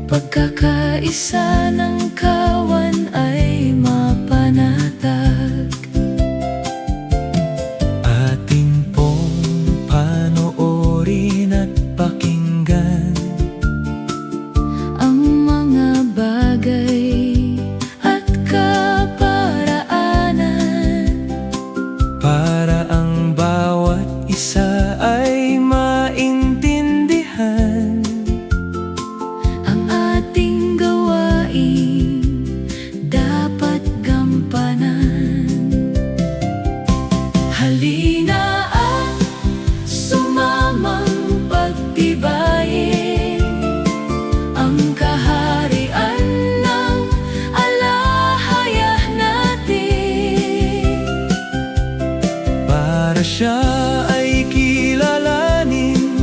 Pagkakaisa ng kawan ay mapanatag. Atin pong panoorin at pakinggan Ang mga bagay at kaparaanan, para ang bawat isa ay maintindihan. ang ating gawain dapat gampanan. Halina at sumamang pagtibayin ang kaharian ng alahayah natin. Para siya ay kilalanin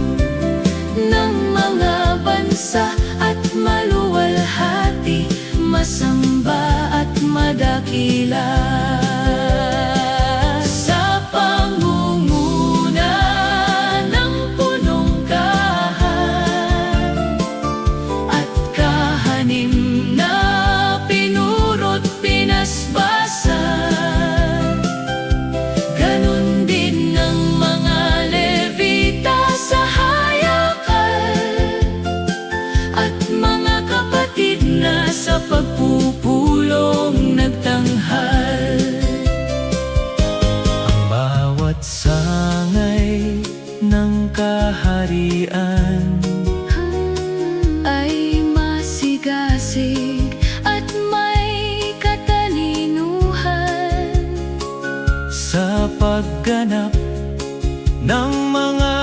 Ng mga bansa at maluwalhati, masamba at madakila. Sa pangunguna ng punong kahan at kahanim na pinuro't pinasbasan, ganun din ng mga Levita sa hayakal at mga kapatid na sa pagpupulong nagtanghal. ang bawat sangay ng kaharian. Ay masigasig at may katalinuhan Sa pagganap ng mga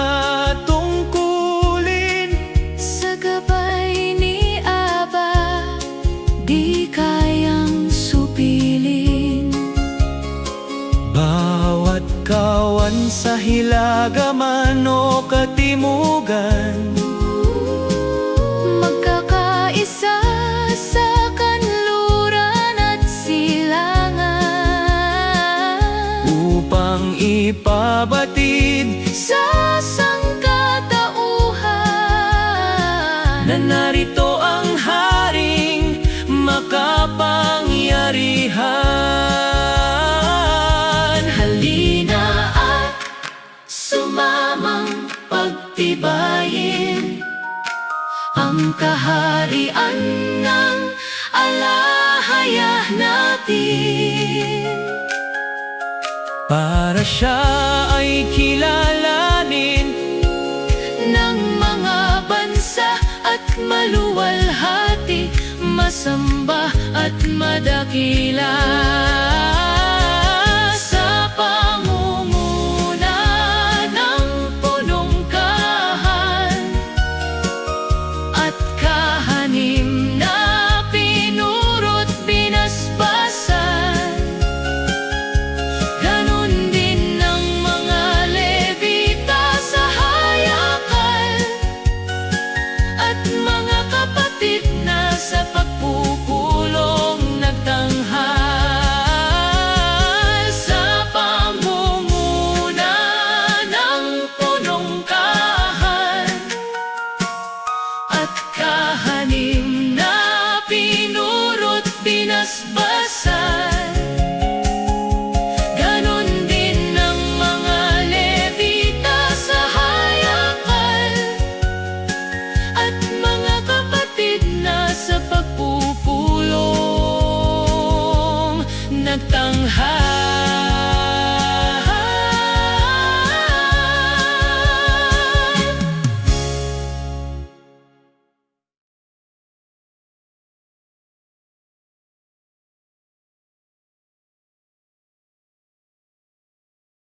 tungkulin, sa gabay ni Aba, di kayang supilin. bawat kawan sa hilagaman o katimugan, Magkakaisa sa kanluran at silangan upang ipabatid sa sangkatauhan na narito ang haring makapangyarihan. Halina at sumamang pagtibayin ang kaharian ng alahayah natin. Para siya ay kilalanin Ng mga bansa at maluwalhati, masamba at madakila.